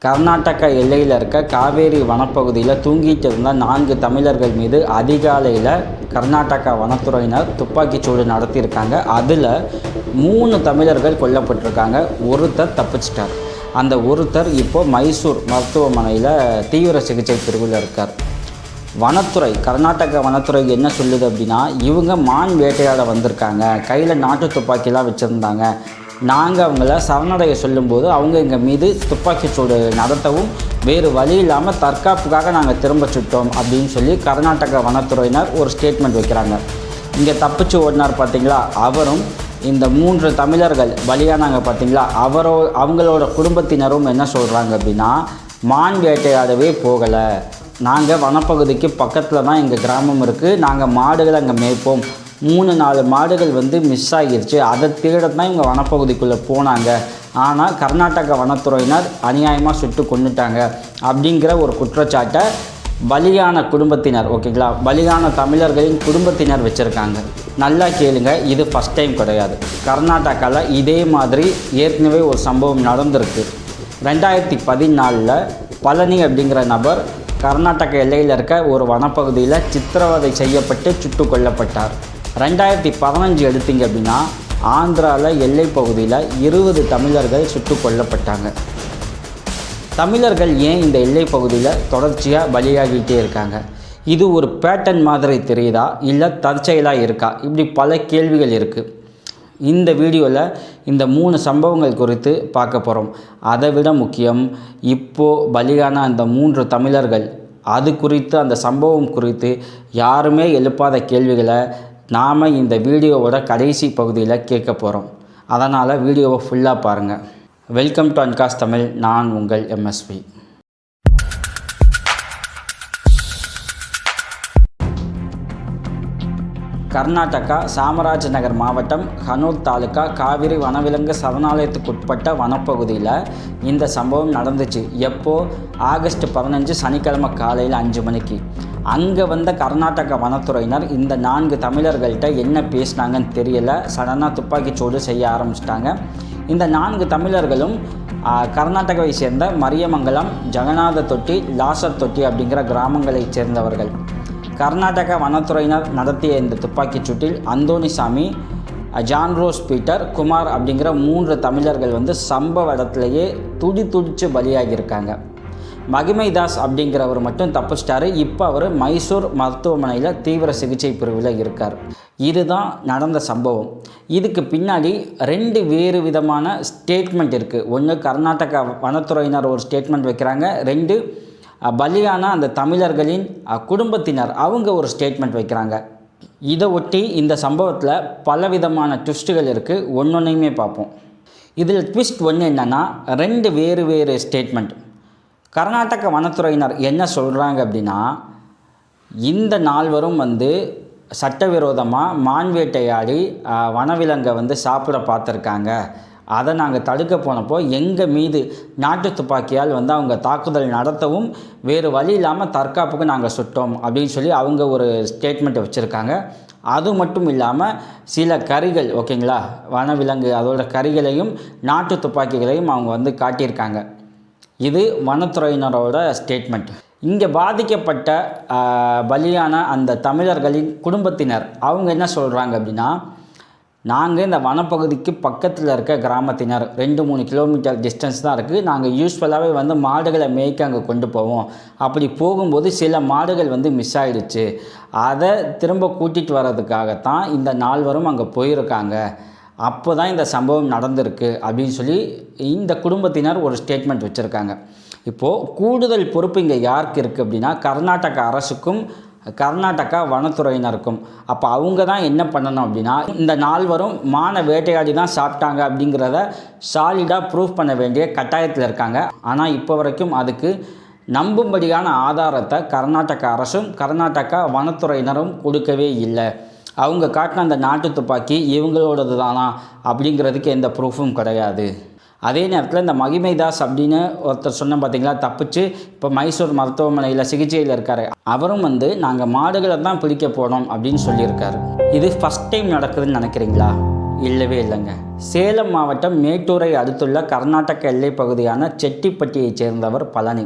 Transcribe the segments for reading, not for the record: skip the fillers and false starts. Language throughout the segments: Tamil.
கர்நாடகா எல்லையில் இருக்க காவேரி வனப்பகுதியில் தூங்கிட்டு இருந்த 4 தமிழர்கள் மீது அதிகாலையில் கர்நாடகா வனத்துறையினர் துப்பாக்கிச்சூடு நடத்தியிருக்காங்க. அதில் 3 தமிழர்கள் கொல்லப்பட்டிருக்காங்க. ஒருத்தர் தப்பிச்சிட்டார். அந்த ஒருத்தர் இப்போது மைசூர் மருத்துவமனையில் தீவிர சிகிச்சை பிரிவில் இருக்கார். வனத்துறை கர்நாடகா வனத்துறை என்ன சொல்லுது அப்படின்னா, இவங்க மான் வேட்டையாட வந்திருக்காங்க, கையில் நாட்டு துப்பாக்கிலாம் வச்சுருந்தாங்க. நாங்கள் அவங்கள சரணடைய சொல்லும்போது அவங்க எங்கள் மீது துப்பாக்கிச்சூடு நடத்தவும் வேறு வழி இல்லாமல் தற்காப்புக்காக நாங்கள் திரும்ப சுட்டோம் அப்படின்னு சொல்லி கர்நாடகா வனத்துறையினர் ஒரு ஸ்டேட்மெண்ட் வைக்கிறாங்க. இங்கே தப்பிச்சு ஓடினார் பார்த்தீங்களா, அவரும் இந்த 3 தமிழர்கள் பலியானாங்க பார்த்தீங்களா, அவங்களோட குடும்பத்தினரும் என்ன சொல்கிறாங்க அப்படின்னா, மான் வேட்டையாடவே போகலை, நாங்கள் வனப்பகுதிக்கு பக்கத்தில் தான் எங்கள் கிராமம் இருக்குது, நாங்கள் மாடுகளை அங்கே மேய்ப்போம், 3-4 மாடுகள் மிஸ் ஆகிருச்சு, அதை தேட தான் இவங்க வனப்பகுதிக்குள்ளே போனாங்க, ஆனால் கர்நாடகா வனத்துறையினர் அநியாயமாக சுட்டு கொண்டுட்டாங்க அப்படிங்கிற ஒரு குற்றச்சாட்டை பலியான குடும்பத்தினர், ஓகேங்களா, பலியான தமிழர்களின் குடும்பத்தினர் வச்சுருக்காங்க. நல்லா கேளுங்க, இது ஃபஸ்ட் டைம் கிடையாது. கர்நாடகாவில் இதே மாதிரி ஏற்கனவே ஒரு சம்பவம் நடந்திருக்கு. 2014 பழனி அப்படிங்கிற நபர் கர்நாடக எல்லையில் இருக்க ஒரு வனப்பகுதியில் சித்திரவதை செய்யப்பட்டு சுட்டு கொல்லப்பட்டார். 2015 எடுத்தீங்க அப்படின்னா ஆந்திராவில் எல்லை பகுதியில் 20 தமிழர்கள் சுட்டு கொல்லப்பட்டாங்க. தமிழர்கள் ஏன் இந்த எல்லை பகுதியில் தொடர்ச்சியாக பலியாகிட்டே இருக்காங்க? இது ஒரு பேட்டர்ன் மாதிரி தெரியுதா, இல்லை தற்செயலாக இருக்கா? இப்படி பல கேள்விகள் இருக்குது. இந்த வீடியோவில் இந்த 3 சம்பவங்கள் குறித்து பார்க்க போகிறோம். அதை விட முக்கியம், இப்போது பலியான அந்த 3 தமிழர்கள், அது குறித்து, அந்த சம்பவம் குறித்து யாருமே எழுப்பாத கேள்விகளை நாம் இந்த வீடியோவோட கடைசி பகுதியில் கேட்க போகிறோம். அதனால் வீடியோவை ஃபுல்லாக பாருங்கள். வெல்கம் டு அன்காஸ் தமிழ். நான் உங்கள் எம்எஸ்வி. கர்நாடகா சாமராஜநகர் மாவட்டம் ஹனூர் தாலுக்கா காவிரி வனவிலங்கு சரணாலயத்துக்குட்பட்ட வனப்பகுதியில் இந்த சம்பவம் நடந்துச்சு. எப்போது? ஆகஸ்ட் 15 சனிக்கிழமை காலையில் 5 மணிக்கு. அங்கே வந்த கர்நாடகா வனத்துறையினர் இந்த 4 தமிழர்கள்ட்ட என்ன பேசினாங்கன்னு தெரியலை, சடனாக துப்பாக்கிச்சூடு செய்ய ஆரம்பிச்சிட்டாங்க. இந்த 4 தமிழர்களும் கர்நாடகாவை சேர்ந்த மரியமங்கலம், ஜெகநாத தொட்டி, லாசர் தொட்டி அப்படிங்கிற கிராமங்களை சேர்ந்தவர்கள். கர்நாடகா வனத்துறையினர் நடத்திய இந்த துப்பாக்கிச்சூட்டில் Anthonysamy, John rose Peter, Kumar அப்படிங்கிற 3 தமிழர்கள் சம்பவ இடத்துலையே துடிச்சு பலியாகியிருக்காங்க. மகிமைதாஸ் அப்படிங்கிறவர் மட்டும் தப்பிச்சிட்டாரு. இப்போ அவர் மைசூர் மருத்துவமனையில் தீவிர சிகிச்சை பிரிவில் இருக்கார். இதுதான் நடந்த சம்பவம். இதுக்கு பின்னாடி 2 வேறு விதமான ஸ்டேட்மெண்ட் இருக்குது. ஒன்று, கர்நாடகா வனத்துறையினர் ஒரு ஸ்டேட்மெண்ட் வைக்கிறாங்க. 2, பலியான அந்த தமிழர்களின் குடும்பத்தினர் அவங்க ஒரு ஸ்டேட்மெண்ட் வைக்கிறாங்க. இதை ஒட்டி இந்த சம்பவத்தில் பலவிதமான ட்விஸ்ட்டுகள் இருக்குது. ஒன்றொன்றையுமே பார்ப்போம். இதில் ட்விஸ்ட் ஒன்று என்னென்னா, 2 வேறு ஸ்டேட்மெண்ட். கர்நாடக வனத்துறையினர் என்ன சொல்கிறாங்க அப்படின்னா, இந்த 4 சட்டவிரோதமாக மான் வேட்டையாடி வனவிலங்கை சாப்பிட பார்த்துருக்காங்க. அதை நாங்கள் தடுக்க போனப்போ எங்கள் மீது நாட்டு துப்பாக்கியால் அவங்க தாக்குதல் நடத்தவும் வேறு வழி இல்லாமல் தற்காப்புக்கு நாங்கள் சுட்டோம் அப்படின்னு சொல்லி அவங்க ஒரு ஸ்டேட்மெண்ட்டை வச்சுருக்காங்க. அது மட்டும் இல்லாமல் சில கரிகள், ஓகேங்களா, வனவிலங்கு அதோட கரிகளையும் நாட்டு துப்பாக்கிகளையும் அவங்க காட்டியிருக்காங்க. இது வனத்துறையினரோட ஸ்டேட்மெண்ட். இங்கே பாதிக்கப்பட்ட பலியான அந்த தமிழர்களின் குடும்பத்தினர் அவங்க என்ன சொல்கிறாங்க அப்படின்னா, நாங்கள் இந்த வனப்பகுதிக்கு பக்கத்தில் இருக்க கிராமத்தினர் 2-3 கிலோமீட்டர் டிஸ்டன்ஸ் தான் இருக்குது. நாங்கள் யூஸ்வலாகவே மாடுகளை மேய்க்க அங்கே கொண்டு போவோம். அப்படி போகும்போது சில மாடுகள் மிஸ் ஆகிடுச்சு. அதை திரும்ப கூட்டிகிட்டு வர்றதுக்காகத்தான் இந்த 4 அங்கே போயிருக்காங்க. அப்போ தான் இந்த சம்பவம் நடந்திருக்கு அப்படின்னு சொல்லி இந்த குடும்பத்தினர் ஒரு ஸ்டேட்மெண்ட் வச்சுருக்காங்க. இப்போது கூடுதல் பொறுப்பு இங்கே யாருக்கு இருக்குது அப்படின்னா, கர்நாடகா அரசுக்கும் கர்நாடகா வனத்துறையினருக்கும். அப்போ அவங்க தான் என்ன பண்ணணும் அப்படின்னா, இந்த 4 மான வேட்டையாடி தான் சாப்பிட்டாங்க அப்படிங்கிறத சாலிடாக ப்ரூஃப் பண்ண வேண்டிய கட்டாயத்தில் இருக்காங்க. ஆனால் இப்போ வரைக்கும் அதுக்கு நம்பும்படியான ஆதாரத்தை கர்நாடகா அரசும் கர்நாடகா வனத்துறையினரும் கொடுக்கவே இல்லை. அவங்க காட்டின அந்த நாட்டு துப்பாக்கி இவங்களோடது தானா அப்படிங்கிறதுக்கு எந்த ப்ரூஃபும் கிடையாது. அதே நேரத்தில் இந்த மகிமைதாஸ் அப்படின்னு ஒருத்தர் சொன்ன பார்த்தீங்களா, தப்பிச்சு இப்போ மைசூர் மருத்துவமனையில் சிகிச்சையில் இருக்கார். அவரும் நாங்கள் மாடுகளை தான் பிடிக்க போனோம் அப்படின்னு சொல்லியிருக்காரு. இது ஃபஸ்ட் டைம் நடக்குதுன்னு நினைக்கிறீங்களா? இல்லவே இல்லைங்க. சேலம் மாவட்டம் மேட்டூரை அடுத்துள்ள கர்நாடக எல்லை பகுதியான செட்டிப்பட்டியைச் சேர்ந்தவர் பழனி.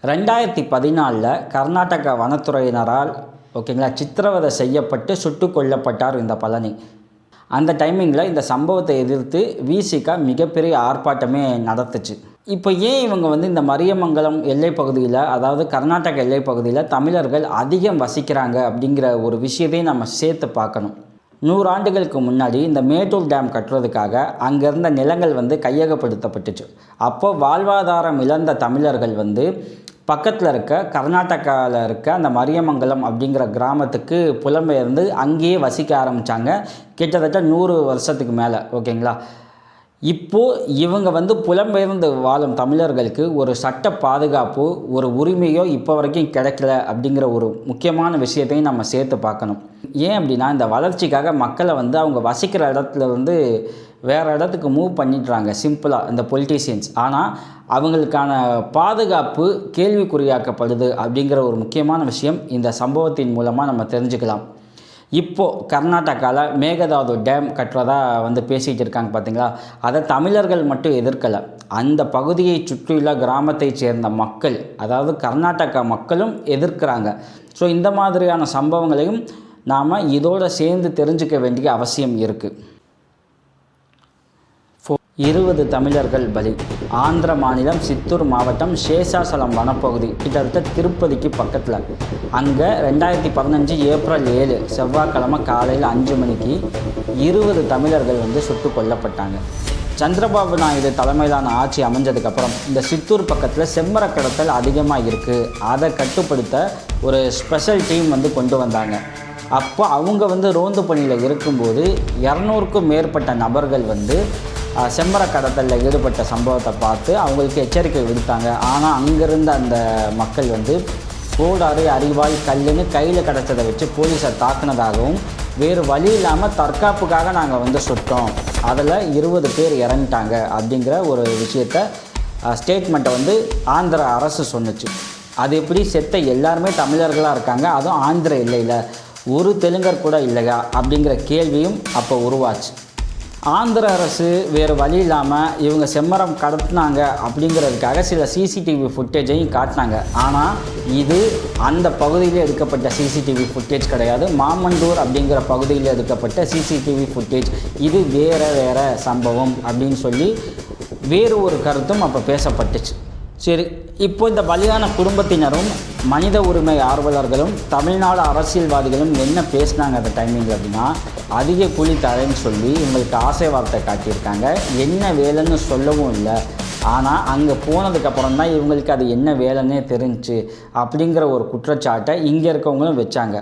2014 கர்நாடக வனத்துறையினரால் ஓகேங்களா சித்திரவதை செய்யப்பட்டு சுட்டு கொல்லப்பட்டார் இந்த பழனி. அந்த டைமிங்கில் இந்த சம்பவத்தை எதிர்த்து விசிக மிகப்பெரிய ஆர்ப்பாட்டமே நடத்துச்சு. இப்போ ஏன் இவங்க இந்த மரியமங்கலம் எல்லை பகுதியில், அதாவது கர்நாடக எல்லை பகுதியில் தமிழர்கள் அதிகம் வசிக்கிறாங்க அப்படிங்கிற ஒரு விஷயத்தையும் நம்ம சேர்த்து பார்க்கணும். 100 ஆண்டுகளுக்கு முன்னாடி இந்த மேட்டூர் டேம் கட்டுறதுக்காக அங்கே இருந்த நிலங்கள் கையகப்படுத்தப்பட்டுச்சு. அப்போது வாழ்வாதாரம் இழந்த தமிழர்கள் பக்கத்தில் இருக்க கர்நாடகாவில் இருக்க அந்த மரியமங்கலம் அப்படிங்கிற கிராமத்துக்கு புலம்பெயர்ந்து அங்கேயே வசிக்க ஆரம்பித்தாங்க. கிட்டத்தட்ட 100 வருஷத்துக்கு மேலே. ஓகேங்களா. இப்போது இவங்க புலம்பெயர்ந்து வாழும் தமிழர்களுக்கு ஒரு சட்ட பாதுகாப்பு, ஒரு உரிமையோ இப்போ வரைக்கும் கிடைக்கல அப்படிங்கிற ஒரு முக்கியமான விஷயத்தையும் நம்ம சேர்த்து பார்க்கணும். ஏன் அப்படின்னா, இந்த வளர்ச்சிக்காக மக்களை அவங்க வசிக்கிற இடத்துல வேறு இடத்துக்கு மூவ் பண்ணிடுறாங்க சிம்பிளாக இந்த பொலிட்டீஷியன்ஸ். ஆனால் அவங்களுக்கான பாதுகாப்பு கேள்விக்குறியாக்கப்படுது அப்படிங்கிற ஒரு முக்கியமான விஷயம் இந்த சம்பவத்தின் மூலமாக நம்ம தெரிஞ்சுக்கலாம். இப்போது கர்நாடகாவில் மேகதாது டேம் கட்டுறதா பேசிகிட்டு இருக்காங்க பார்த்தீங்களா. அதை தமிழர்கள் மட்டும் எதிர்க்கலை, அந்த பகுதியை சுற்றியுள்ள கிராமத்தை சேர்ந்த மக்கள், அதாவது கர்நாடகா மக்களும் எதிர்க்கிறாங்க. ஸோ இந்த மாதிரியான சம்பவங்களையும் நாம் இதோடு சேர்ந்து தெரிஞ்சுக்க வேண்டிய அவசியம் இருக்குது. 20 தமிழர்கள் பலி. ஆந்திர மாநிலம் சித்தூர் மாவட்டம் சேஷாசலம் வனப்பகுதி, கிட்டத்தட்ட திருப்பதிக்கு பக்கத்தில். அங்கே 2015 ஏப்ரல் 7 செவ்வாய்க்கிழமை காலையில் 5 மணிக்கு 20 தமிழர்கள் சுட்டு கொல்லப்பட்டாங்க. சந்திரபாபு நாயுடு தலைமையிலான ஆட்சி அமைஞ்சதுக்கப்புறம் இந்த சித்தூர் பக்கத்தில் செம்மர கடத்தல் அதிகமாக இருக்குது, அதை கட்டுப்படுத்த ஒரு ஸ்பெஷல் டீம் கொண்டு வந்தாங்க. அப்போ அவங்க ரோந்து பணியில் இருக்கும்போது 200க்கும் மேற்பட்ட நபர்கள் செம்மர கடத்தலில் ஈடுபட்ட சம்பவத்தை பார்த்து அவங்களுக்கு எச்சரிக்கை விடுத்தாங்க. ஆனால் அங்கேருந்த அந்த மக்கள் கோடாறு, அரிவாள், கல்லுன்னு கையில் கிடச்சதை வச்சு போலீஸை தாக்குனதாகவும், வேறு வழி இல்லாமல் தற்காப்புக்காக நாங்கள் சுட்டோம், அதில் 20 பேர் இறந்துட்டாங்க அப்படிங்கிற ஒரு விஷயத்தை ஸ்டேட்மெண்ட்டை ஆந்திர அரசு சொன்னிச்சு. அது எப்படி செத்த எல்லாருமே தமிழர்களாக இருக்காங்க, அதுவும் ஆந்திர எல்லையில் ஒரு தெலுங்கர் கூட இல்லையா அப்படிங்கிற கேள்வியும் அப்போ உருவாச்சு. ஆந்திர அரசு வேறு வழி இல்லாமல் இவங்க செம்மரம் கடத்தினாங்க அப்படிங்கிறதுக்காக சில சிசிடிவி ஃபுட்டேஜையும் காட்டினாங்க. ஆனால் இது அந்த பகுதியில் எடுக்கப்பட்ட சிசிடிவி ஃபுட்டேஜ் கிடையாது, மாமண்டூர் அப்படிங்கிற பகுதியில் எடுக்கப்பட்ட சிசிடிவி ஃபுட்டேஜ். இது வேறு சம்பவம் அப்படின்னு சொல்லி வேறு ஒரு கருத்தும் அப்போ பேசப்பட்டுச்சு. சரி, இப்போ இந்த பலியான குடும்பத்தினரும் மனித உரிமை ஆர்வலர்களும் தமிழ்நாடு அரசியல்வாதிகளும் என்ன பேசினாங்க அந்த டைமிங்கில் அப்படின்னா, அதிக கூலி தரேன்னு சொல்லி இவங்களுக்கு ஆசை வார்த்தை காட்டியிருக்காங்க. என்ன வேலைன்னு சொல்லவும் இல்லை. ஆனால் அங்கே போனதுக்கப்புறம் தான் இவங்களுக்கு அது என்ன வேலைன்னே தெரிஞ்சிச்சு அப்படிங்கிற ஒரு குற்றச்சாட்டை இங்கே இருக்கவங்களும் வச்சாங்க.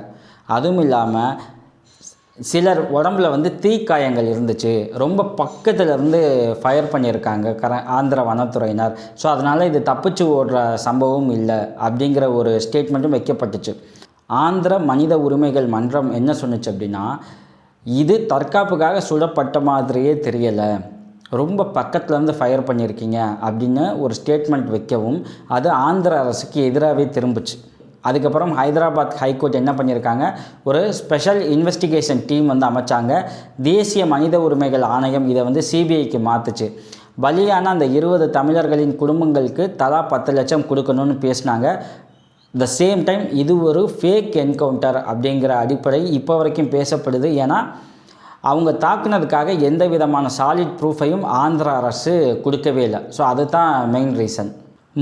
அதுவும் இல்லாமல் சிலர் உடம்புல தீக்காயங்கள் இருந்துச்சு, ரொம்ப பக்கத்தில் இருந்து ஃபயர் பண்ணியிருக்காங்க ஆந்திர வனத்துறையினர். ஸோ அதனால் இது தப்பிச்சு ஓடுற சம்பவம் இல்லை அப்படிங்கிற ஒரு ஸ்டேட்மெண்ட்டும் வைக்கப்பட்டுச்சு. ஆந்திர மனித உரிமைகள் மன்றம் என்ன சொன்னிச்சு அப்படின்னா, இது தற்காப்புக்காக சுடப்பட்ட மாதிரியே தெரியலை, ரொம்ப பக்கத்துலேருந்து ஃபயர் பண்ணியிருக்கீங்க அப்படின்னு ஒரு ஸ்டேட்மெண்ட் வைக்கவும் அது ஆந்திர அரசுக்கு எதிராகவே திரும்பிச்சு. அதுக்கப்புறம் ஹைதராபாத் ஹைகோர்ட் என்ன பண்ணியிருக்காங்க, ஒரு ஸ்பெஷல் இன்வெஸ்டிகேஷன் டீம் அமைச்சாங்க. தேசிய மனித உரிமைகள் ஆணையம் இதை சிபிஐக்கு மாற்றுச்சு. பலியான அந்த 20 தமிழர்களின் குடும்பங்களுக்கு தலா 10 லட்சம் கொடுக்கணும்னு பேசினாங்க. த சேம் டைம் இது ஒரு ஃபேக் என்கவுண்டர் அப்படிங்கிற அடிப்படை இப்போ வரைக்கும் பேசப்படுது. ஏன்னா அவங்க தாக்குனதுக்காக எந்த விதமான சாலிட் ப்ரூஃபையும் ஆந்திர அரசு கொடுக்கவே இல்லை. ஸோ அதுதான் மெயின் ரீசன்.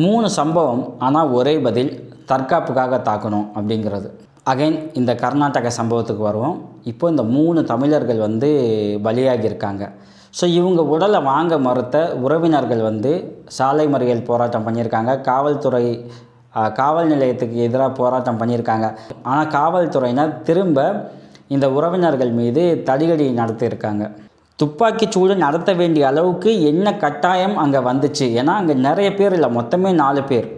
3 சம்பவம், ஆனால் ஒரே பதில், தற்காப்புக்காக தாக்கணும் அப்படிங்கிறது. அகைன் இந்த கர்நாடக சம்பவத்துக்கு வருவோம். இப்போ இந்த 3 தமிழர்கள் பலியாகியிருக்காங்க. ஸோ இவங்க உடலை வாங்க மறுத்த உறவினர்கள் சாலை மறியல் போராட்டம் பண்ணியிருக்காங்க. காவல் நிலையத்துக்கு எதிராக போராட்டம் பண்ணியிருக்காங்க. ஆனால் காவல்துறையினர் திரும்ப இந்த உறவினர்கள் மீது தடியடி நடத்தியிருக்காங்க. துப்பாக்கிச்சூடு நடத்த வேண்டிய அளவுக்கு என்ன கட்டாயம் அங்கே வந்துச்சு? ஏன்னா அங்கே நிறைய பேர் இல்லை, மொத்தமே 4 பேர்.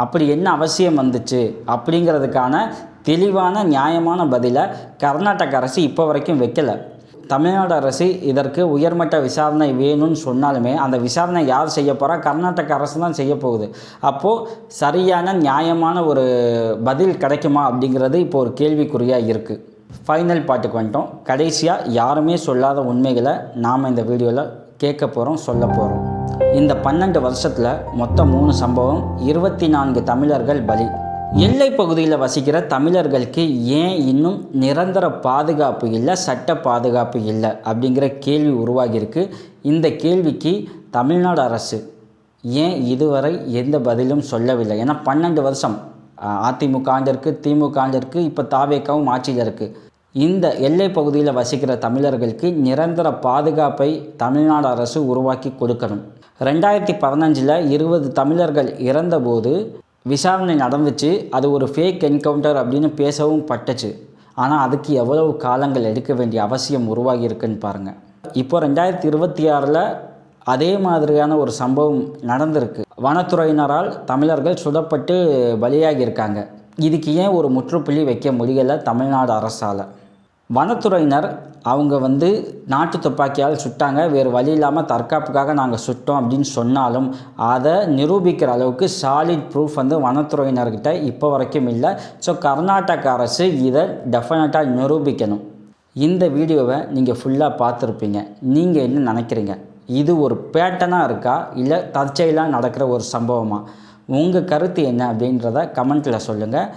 அப்படி என்ன அவசியம் வந்துச்சு அப்படிங்கிறதுக்கான தெளிவான நியாயமான பதிலை கர்நாடக அரசு இப்போ வரைக்கும் வைக்கலை. தமிழ்நாடு அரசு இதற்கு உயர்மட்ட விசாரணை வேணும்னு சொன்னாலுமே அந்த விசாரணை யார் செய்ய போகிறா? கர்நாடக அரசு தான் செய்ய போகுது. அப்போது சரியான நியாயமான ஒரு பதில் கிடைக்குமா அப்படிங்கிறது இப்போ ஒரு கேள்விக்குறியாக இருக்குது. ஃபைனல் பாட்டுக்கு வந்துட்டோம். கடைசியாக யாருமே சொல்லாத உண்மைகளை நாம் இந்த வீடியோவில் கேட்க போகிறோம், சொல்ல போகிறோம். இந்த 12 வருஷத்தில் மொத்தம் 3 சம்பவம், 24 தமிழர்கள் பலி. எல்லை பகுதியில் வசிக்கிற தமிழர்களுக்கு ஏன் இன்னும் நிரந்தர பாதுகாப்பு இல்லை, சட்ட பாதுகாப்பு இல்லை அப்படிங்கிற கேள்வி உருவாகியிருக்கு. இந்த கேள்விக்கு தமிழ்நாடு அரசு ஏன் இதுவரை எந்த பதிலும் சொல்லவில்லை? ஏன்னா 12 வருஷம் அதிமுக ஆண்டிருக்கு, திமுக ஆண்டிருக்கு, இப்போ தாவேக்காவும் ஆட்சியில் இருக்குது. இந்த எல்லை பகுதியில் வசிக்கிற தமிழர்களுக்கு நிரந்தர பாதுகாப்பை தமிழ்நாடு அரசு உருவாக்கி கொடுக்கணும். 2015 20 தமிழர்கள் இறந்தபோது விசாரணை நடந்துச்சு. அது ஒரு ஃபேக் என்கவுண்டர் அப்படின்னு பேசவும் பட்டுச்சு. ஆனால் அதுக்கு எவ்வளவு காலங்கள் எடுக்க வேண்டிய அவசியம் உருவாகி இருக்குன்னு பாருங்கள். இப்போ 2026 அதே மாதிரியான ஒரு சம்பவம் நடந்திருக்கு. வனத்துறையினரால் தமிழர்கள் சுடப்பட்டு பலியாகியிருக்காங்க. இதுக்கு ஏன் ஒரு முற்றுப்புள்ளி வைக்க முடியலை தமிழ்நாடு அரசால்? வனத்துறையினர் அவங்க நாட்டு துப்பாக்கியால் சுட்டாங்க, வேறு வழி இல்லாமல் தற்காப்புக்காக நாங்கள் சுட்டோம் அப்படின்னு சொன்னாலும் அதை நிரூபிக்கிற அளவுக்கு சாலிட் ப்ரூஃப் வனத்துறையினர்கிட்ட இப்போ வரைக்கும் இல்லை. ஸோ கர்நாடக அரசு இதை டெஃபினட்டாக நிரூபிக்கணும். இந்த வீடியோவை நீங்கள் ஃபுல்லாக பார்த்துருப்பீங்க. நீங்கள் என்ன நினைக்கிறீங்க? இது ஒரு பேட்டர்னாக இருக்கா, இல்லை தற்செயலாக நடக்கிற ஒரு சம்பவமா? உங்கள் கருத்து என்ன அப்படின்றத கமெண்ட்டில் சொல்லுங்கள்.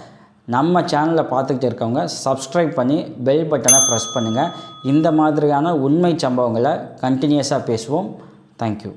நம்ம சேனலை பார்த்துக்கிட்டு இருக்கவங்க சப்ஸ்கிரைப் பண்ணி பெல் பட்டனை ப்ரெஸ் பண்ணுங்கள். இந்த மாதிரியான உண்மை சம்பவங்களை கண்டினியூஸாக பேசுவோம். தேங்க்யூ.